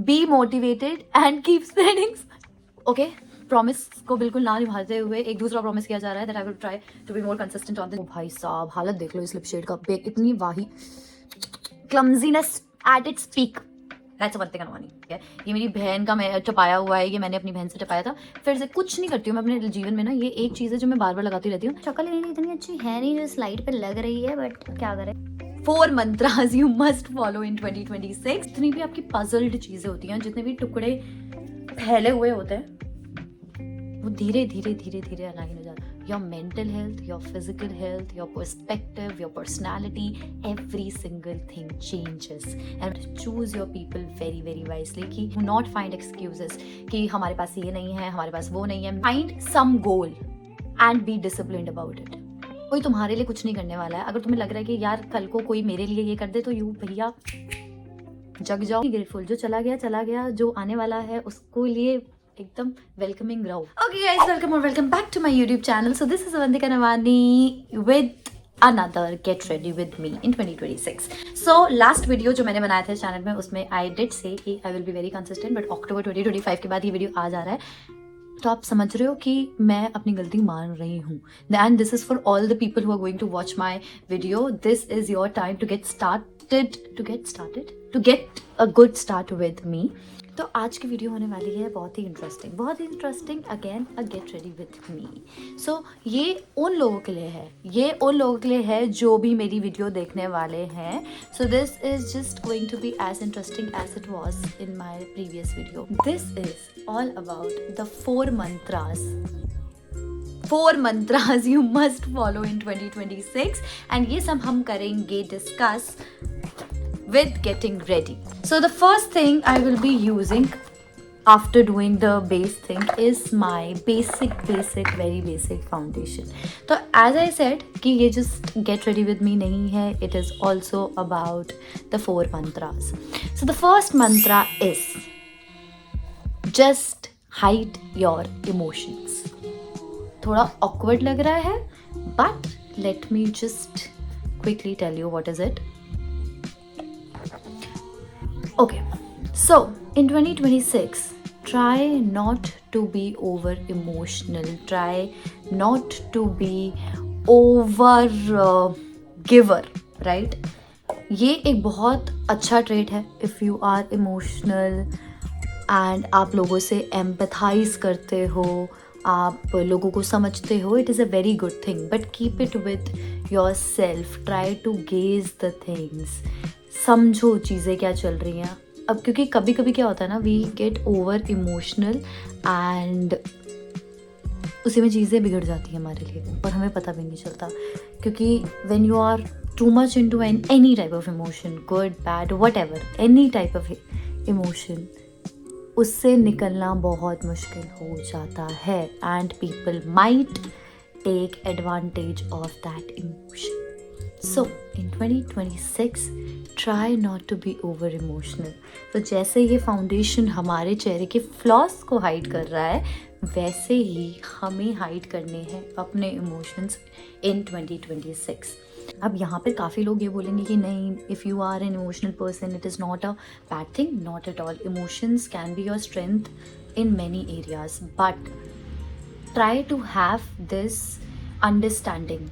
Be motivated and keep spreading. Okay, promise को बिल्कुल ना निभाते हुए एक दूसरा प्रॉमिस किया जा रहा है that I will try to be more consistent on this. भाई साहब हालत देख लो इस लिप शेड का, इतनी वाही clumsiness at its peak. That's one thing अनुवानी, ठीक है। ये मेरी बहन का मैं टपाया हुआ है, ये मैंने अपनी बहन से टपाया था। फिर से कुछ नहीं करती हूँ मैं अपने जीवन में ना, ये एक चीज़ है जो मैं बार बार लगाती रहती हूँ। शक्ल मेरी इतनी अच्छी है नहीं जो स्लाइड पे लग रही है, बट क्या करें। 4 mantras you must follow in 2026। जितनी भी आपकी पजल्ड चीजें होती हैं, जितने भी टुकड़े फैले हुए होते हैं, वो धीरे धीरे धीरे धीरे अलाइन हो जाता है। Your mental health, your physical health, your perspective, your personality, every single thing changes. And choose your people very very wisely कि नॉट फाइंड एक्सक्यूजेस कि हमारे पास ये नहीं है, हमारे पास वो नहीं है। Find some goal and be disciplined about it. कोई तुम्हारे लिए कुछ नहीं करने वाला है। अगर तुम्हें लग रहा है कि यार कल को कोई मेरे लिए ये कर दे, तो यू भैया जग जाओ। ग्रेटफुल, जो चला गया, जो आने वाला है उसको लिए एकदम वेलकमिंग रहो। ओके गाइस, वेलकम और welcome back to my YouTube channel. So this is Avantika Navani with another get ready with me in 2026। So last video जो मैंने बनाया था चैनल में, उसमें आई डिड से कि I will be very consistent, but October 2025 के बाद ये वीडियो आ जा रहा है, तो आप समझ रहे हो कि मैं अपनी गलती मान रही हूँ। And this is for all the people who are going to watch my video. This is your time to get a good start with me. तो आज की वीडियो होने वाली है बहुत ही interesting. Again a get ready with me. So ये उन लोगों के लिए है जो भी मेरी वीडियो देखने वाले हैं। So this is just going to be as interesting as it was in my previous video. This is all about the 4 mantras you must follow in 2026। And ये सब हम करेंगे discuss with getting ready. So the first thing I will be using after doing the base thing is my very basic foundation. So as I said कि ये just get ready with me नहीं है, it is also about the 4 mantras. So the first mantra is just hide your emotions. थोड़ा awkward लग रहा है, but let me just quickly tell you what is it. Okay, so in 2026, try not to be over emotional. Try not to be over giver, right? ये एक बहुत अच्छा trait है if you are emotional and आप लोगों से empathize करते हो, आप लोगों को समझते हो. It is a very good thing, but keep it with yourself. Try to gaze the things. समझो चीज़ें क्या चल रही हैं अब, क्योंकि कभी कभी क्या होता है ना, we get over emotional and उसी में चीज़ें बिगड़ जाती हैं हमारे लिए और हमें पता भी नहीं चलता. क्योंकि when you are too much into any type of emotion, good bad whatever, any type of emotion, उससे निकलना बहुत मुश्किल हो जाता है. And people might take advantage of that emotion. So in 2026, try not to be over emotional. तो जैसे ये फाउंडेशन हमारे चेहरे के फ्लॉस को हाइड कर रहा है, वैसे ही हमें हाइड करने हैं अपने इमोशंस इन 2026. अब यहाँ पे काफ़ी लोग ये बोलेंगे कि नहीं, if you are an emotional person it is not a bad thing. Not at all. Emotions can be your strength in many areas, but try to have this understanding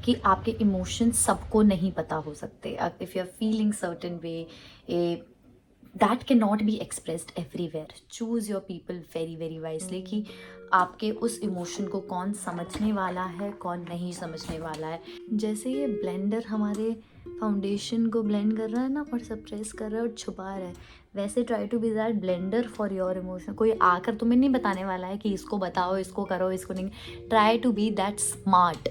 कि आपके इमोशंस सबको नहीं पता हो सकते. If you are feeling certain way, that can not be expressed everywhere. Choose your people very very wisely कि आपके उस इमोशन को कौन समझने वाला है, कौन नहीं समझने वाला है. जैसे ये ब्लेंडर हमारे फाउंडेशन को ब्लेंड कर रहा है ना, और सप्रेस कर रहा है और छुपा रहा है, वैसे try to be that blender for your emotion. कोई आकर तुम्हें नहीं बताने वाला है कि इसको बताओ, इसको करो, इसको नहीं. Try to be that smart,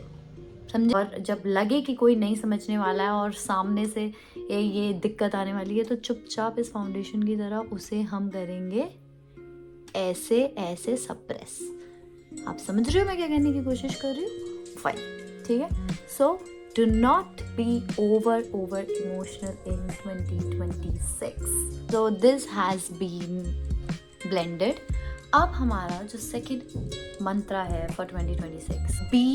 समझे. और जब लगे कि कोई नहीं समझने वाला है और सामने से ये दिक्कत आने वाली है, तो चुपचाप इस फाउंडेशन की तरह उसे हम करेंगे ऐसे ऐसे सप्रेस. आप समझ रहे हो मैं क्या कहने की कोशिश कर रही हूँ? फाइन, ठीक है. So do not be over emotional in 2026. So this has been blended. अब हमारा जो सेकेंड मंत्रा है for 2026, be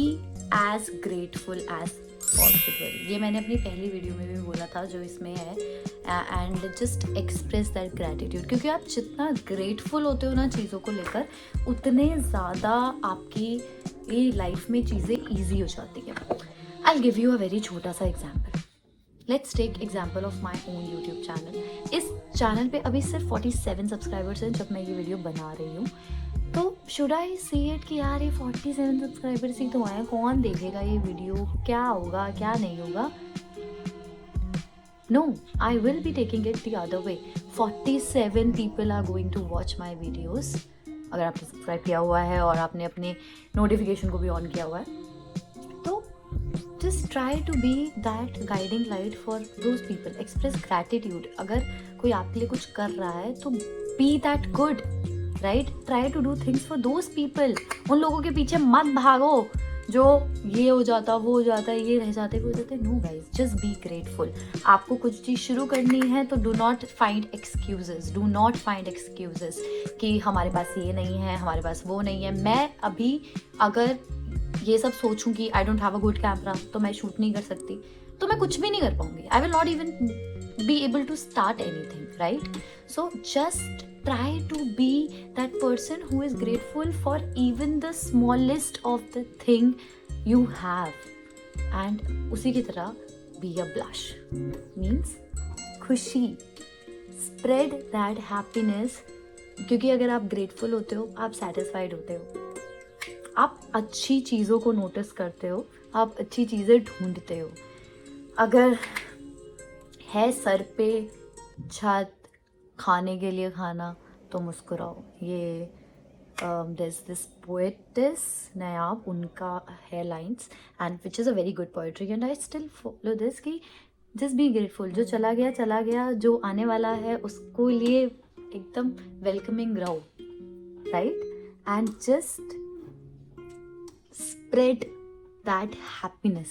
as grateful as possible. ये मैंने अपनी पहली वीडियो में भी बोला था जो इसमें है, and just express that gratitude, क्योंकि आप जितना ग्रेटफुल होते हो ना चीज़ों को लेकर, उतने ज़्यादा आपकी ये लाइफ में चीज़ें ईजी हो जाती है। I will give you a very छोटा सा example. Let's take example of my own YouTube channel. इस चैनल पे अभी सिर्फ 47 सब्सक्राइबर्स हैं जब मैं ये वीडियो बना रही हूँ। तो शुड आई सी इट कि यार ये 47 सब्सक्राइबर्स ही तो आए, कौन देखेगा ये वीडियो, क्या होगा क्या नहीं होगा? No, I will be taking it the other way. 47 people are going to watch my videos. अगर आपने सब्सक्राइब किया हुआ है और आपने अपने नोटिफिकेशन को भी ऑन किया हुआ है, तो just try to be that guiding light for those people. Express gratitude. अगर कोई आपके लिए कुछ कर रहा है तो be that good, right? Try to do things for those people. उन लोगों के पीछे मत भागो जो ये हो जाता, वो हो जाता है, ये रह जाते, वो हो जाते। No guys, just be grateful. आपको कुछ चीज़ शुरू करनी है तो do not find excuses. Do not find excuses कि हमारे पास ये नहीं है, हमारे पास वो नहीं है। मैं अभी अगर ये सब सोचूं कि I don't have a good camera तो मैं शूट नहीं कर सकती, तो मैं कुछ भी नहीं कर पाऊंगी। I will not even be able to start anything, right? So just try to be that person who is grateful for even the smallest of the thing you have, and उसी की तरह बी अ ब्लश मीन्स खुशी, spread that happiness. क्योंकि अगर आप grateful होते हो, आप सेटिस्फाइड होते हो, आप अच्छी चीज़ों को नोटिस करते हो, आप अच्छी चीज़ें ढूंढते हो। अगर है सर पे छत, खाने के लिए खाना, तो मुस्कुराओ। ये दिस पोएटिस नायाब, उनका है lines, and which is a very good poetry, and I still follow this कि जस्ट बी ग्रेटफुल। जो चला गया, जो आने वाला है उसको लिए एकदम वेलकमिंग रहो, right? And just spread that happiness.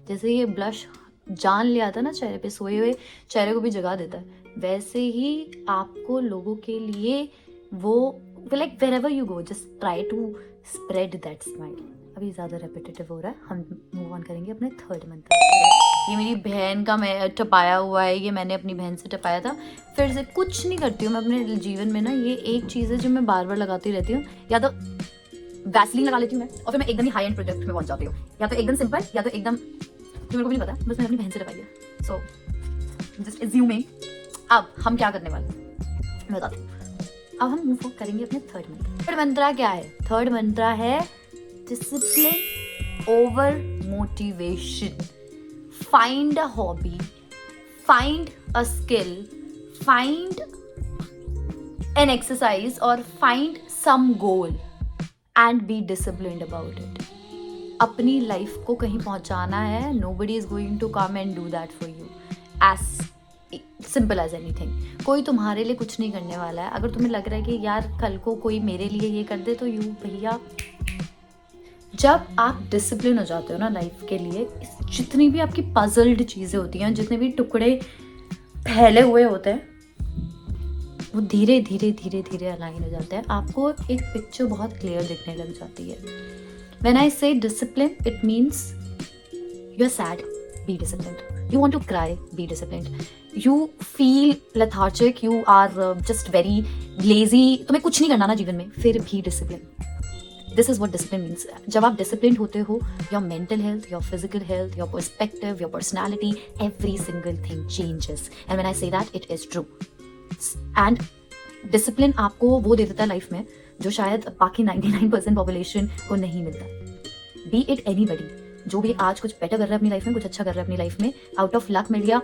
जैसे ये ब्लश जान ले आता ना चेहरे पे, सोए हुए चेहरे को भी जगा देता है, वैसे ही आपको लोगों के लिए वो like wherever you go just try to spread that smile. अभी ज़्यादा रेपिटेटिव हो रहा है, हम मूव ऑन करेंगे अपने थर्ड मंत्र। ये मेरी बहन का मैं टपाया हुआ है, ये मैंने अपनी बहन से टपाया था। फिर से कुछ नहीं करती हूँ मैं अपने जीवन में ना, ये एक चीज़ है जो मैं बार बार लगाती रहती हूँ। या तो वैसलीन लगा लेती हूँ मैं, और फिर मैं एकदम ही हाई एंड प्रोडक्ट में पहुंच जाती हूँ, या तो एकदम सिंपल, या तो एकदम जो मेरे को भी नहीं पता, बस मैंने अपनी बहन से लगाई है। So just assuming. अब हम क्या करने वाले मैं बताती हूँ। अब हम मूव करेंगे अपने थर्ड मंत्र। थर्ड मंत्र क्या है? थर्ड मंत्र है discipline over motivation. Find a hobby, find a skill, find an exercise और find some goal and be disciplined about it. अपनी लाइफ को कहीं पहुंचाना है, nobody is going to come and do that for you. As simple as anything. कोई तुम्हारे लिए कुछ नहीं करने वाला है। अगर तुम्हें लग रहा है कि यार कल को कोई मेरे लिए ये कर दे, तो यू भैया, जब आप डिसिप्लिन हो जाते हो ना लाइफ के लिए, जितनी भी आपकी पजल्ड चीज़ें होती हैं, जितने भी टुकड़े फैले हुए होते हैं, वो धीरे धीरे अलाइन हो जाते हैं। आपको एक पिक्चर बहुत क्लियर दिखने लग जाती है। When I say discipline, it means you're sad, be disciplined. You want to cry, be disciplined. You feel lethargic, you are just very lazy, तुम्हें कुछ नहीं करना ना जीवन में, फिर भी discipline. This is what discipline means. जब आप disciplined होते हो, your mental health, your physical health, your perspective, your personality, every single thing changes. And when I say that, it is true. And discipline आपको वो दे देता है life में जो शायद बाकी 99% पॉपुलेशन को नहीं मिलता। बी इट एनीबडी, जो भी आज कुछ बेटर कर रहा है अपनी लाइफ में, कुछ अच्छा कर रहा है अपनी लाइफ में, आउट ऑफ लक मिल गया,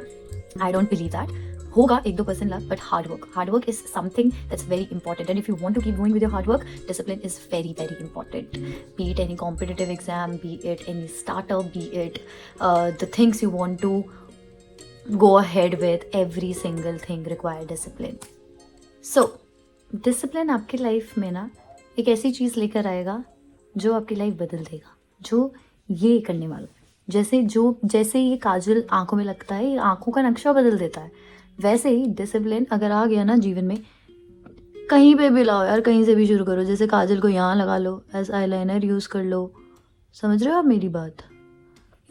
आई डोंट बिलीव दैट। होगा 1-2% luck, but hard work is something that's very important, and if you want to keep going with your hard work, discipline is very important. Be it any competitive exam, be it any startup, be it the things you want to go ahead with, every single thing require discipline. So discipline आपकी life में ना एक ऐसी चीज़ लेकर आएगा जो आपकी life बदल देगा, जो ये करने वाला। जैसे ये काजल आंखों में लगता है, ये आंखों का नक्शा बदल देता है, वैसे ही डिसिप्लिन अगर आ गया ना जीवन में, कहीं पे भी लाओ यार, कहीं से भी शुरू करो। जैसे काजल को यहाँ लगा लो, एज आईलाइनर यूज़ कर लो, समझ रहे हो आप मेरी बात?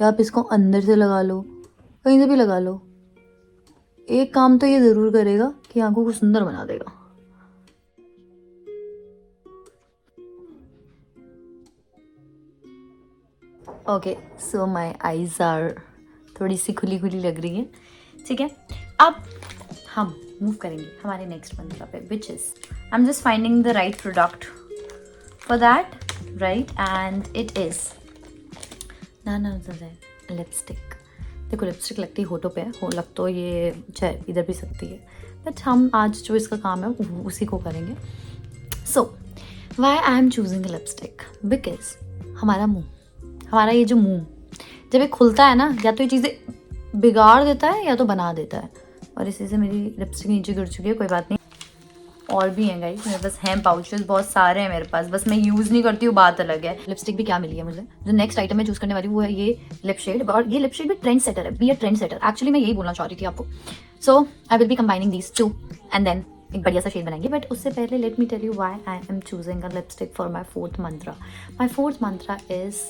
या आप इसको अंदर से लगा लो, कहीं से भी लगा लो, एक काम तो ये ज़रूर करेगा कि आंखों को सुंदर बना देगा। Okay, so my eyes are थोड़ी सी खुली खुली लग रही है, ठीक है। अब हम मूव करेंगे हमारे नेक्स्ट मंत्र पे, which is I am just finding the right product for that, right, and it is lipstick. देखो लिपस्टिक लगती है होठों पे, हो लग तो ये चाहे इधर भी सकती है, बट हम आज जो इसका काम है उसी को करेंगे। So why I am choosing lipstick, because हमारा मुंह, हमारा ये जो मुंह जब ये खुलता है ना, या तो ये चीज़ें बिगाड़ देता है या तो बना देता है। और इसी से मेरी लिपस्टिक नीचे गिर चुकी है, कोई बात नहीं, और भी हैं गाइस मेरे पास, हैं पाउचेस बहुत सारे हैं मेरे पास, बस मैं यूज़ नहीं करती हूँ, बात अलग है। लिपस्टिक भी क्या मिली है मुझे, जो नेक्स्ट आइटम मैं चूज़ करने वाली हूँ वो है ये लिप शेड, और ये लिप शेड भी ट्रेंड सेटर है, be a trend setter. Actually मैं यही बोलना चाह रही थी आपको। So I will be combining these two and then एक बढ़िया सा शेड बनाएंगे। बट उससे पहले let me tell you why I am choosing a lipstick for my fourth mantra. My fourth mantra is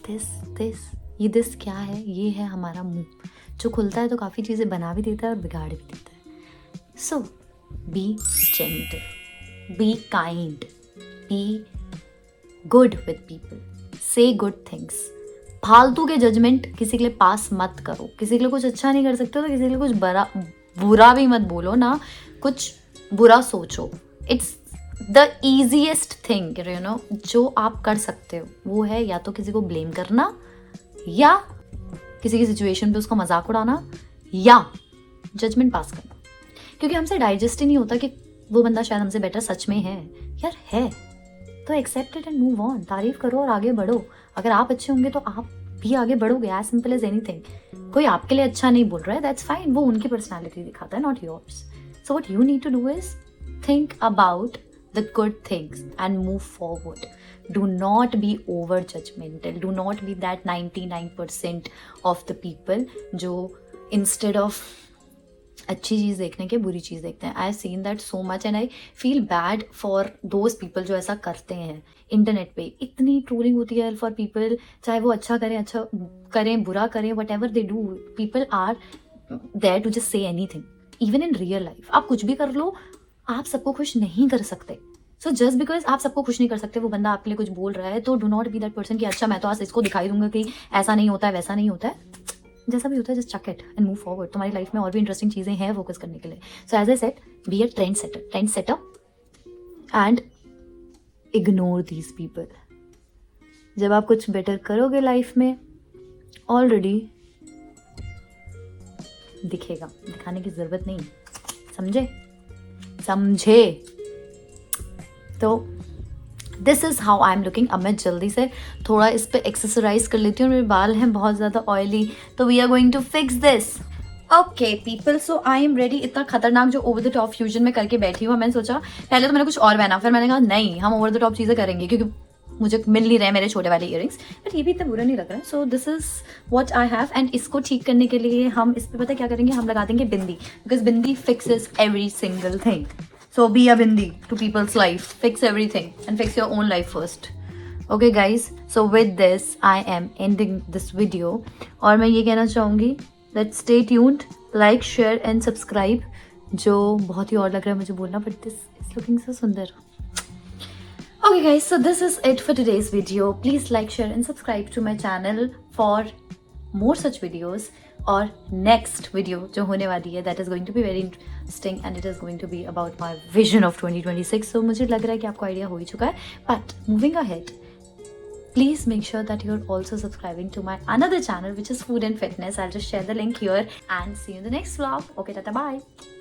this. ये दिस क्या है, ये है हमारा मुंह, जो खुलता है तो काफ़ी चीज़ें बना भी देता है और बिगाड़ भी देता है। So be gentle, be kind, be good with people, say good things. फालतू के जजमेंट किसी के लिए पास मत करो। किसी के लिए कुछ अच्छा नहीं कर सकते हो तो किसी के लिए कुछ बुरा भी मत बोलो ना, कुछ बुरा सोचो। It's the easiest thing you know जो आप कर सकते हो वो है या तो किसी को ब्लेम करना, या किसी की सिचुएशन पे उसका मजाक उड़ाना, या जजमेंट पास करना। क्योंकि हमसे डाइजेस्ट ही नहीं होता कि वो बंदा शायद हमसे बेटर सच में है। यार है तो accept it and move on. तारीफ करो और आगे बढ़ो। अगर आप अच्छे होंगे तो आप भी आगे बढ़ोगे, एज सिंपल एज एनीथिंग। कोई आपके लिए अच्छा नहीं बोल रहा है, दैट्स फाइन, वो उनकी पर्सनैलिटी दिखाता है, not yours. So what you need to do is think about the good things and move forward. Do not be over judgmental. Do not be that 99% of the people जो instead of अच्छी चीज़ देखने के बुरी चीज़ देखते हैं। I seen that so much and I feel bad for those people जो ऐसा करते हैं। इंटरनेट पे इतनी ट्रोलिंग होती है फॉर पीपल, चाहे वो अच्छा करें बुरा करें, whatever they do, people are there to just say anything. Even in real life आप कुछ भी कर लो, आप सबको खुश नहीं कर सकते। सो जस्ट बिकॉज आप सबको खुश नहीं कर सकते, वो बंदा आपके लिए कुछ बोल रहा है, तो do not B that person कि अच्छा मैं तो आज इसको दिखाई दूंगा कि ऐसा नहीं होता है वैसा नहीं होता है। जैसा भी होता है just chuck it and move forward. तुम्हारी लाइफ में और भी इंटरेस्टिंग चीज़ें हैं फोकस करने के लिए। So as I said, be a trend setter and ignore these people. जब आप कुछ बेटर करोगे लाइफ में, ऑलरेडी दिखेगा, दिखाने की जरूरत नहीं। समझे? तो this is how I am looking. अब मैं जल्दी से थोड़ा इस पर एक्सेसराइज कर लेती हूँ। मेरे बाल हैं बहुत ज़्यादा ऑयली, तो we are going to fix this. Okay people, so I am ready. इतना खतरनाक जो ओवर द टॉप फ्यूजन में करके बैठी हूँ, मैंने सोचा पहले तो मैंने कुछ और पहना, फिर मैंने कहा नहीं हम ओवर द टॉप चीज़ें करेंगे क्योंकि मुझे मिल नहीं रहे मेरे छोटे वाले ईयरिंग्स, बट ये भी इतना बुरा नहीं लग रहा है। सो this is what I have. And इसको ठीक करने के लिए हम इस पर पता क्या करेंगे, हम लगा देंगे bindi, because bindi fixes every single thing. So be a bindi to people's life. Fix everything and fix your own life first. Okay guys, so with this I am ending this video. और मैं ये कहना चाहूँगी that stay tuned, like, share and subscribe. जो बहुत ही और लग रहा है मुझे बोलना, but this is looking so सुंदर. Okay guys, so this is it for today's video. Please like, share and subscribe to my channel for more such videos. और नेक्स्ट वीडियो जो होने वाली है that is going to be very interesting and it is going to be about my vision of 2026. So मुझे लग रहा है कि आपको आइडिया हो ही चुका है, but moving ahead please make sure that you're also subscribing to my another channel which is food and fitness. I'll just share the link here and see you in the next vlog. Okay, tata, bye.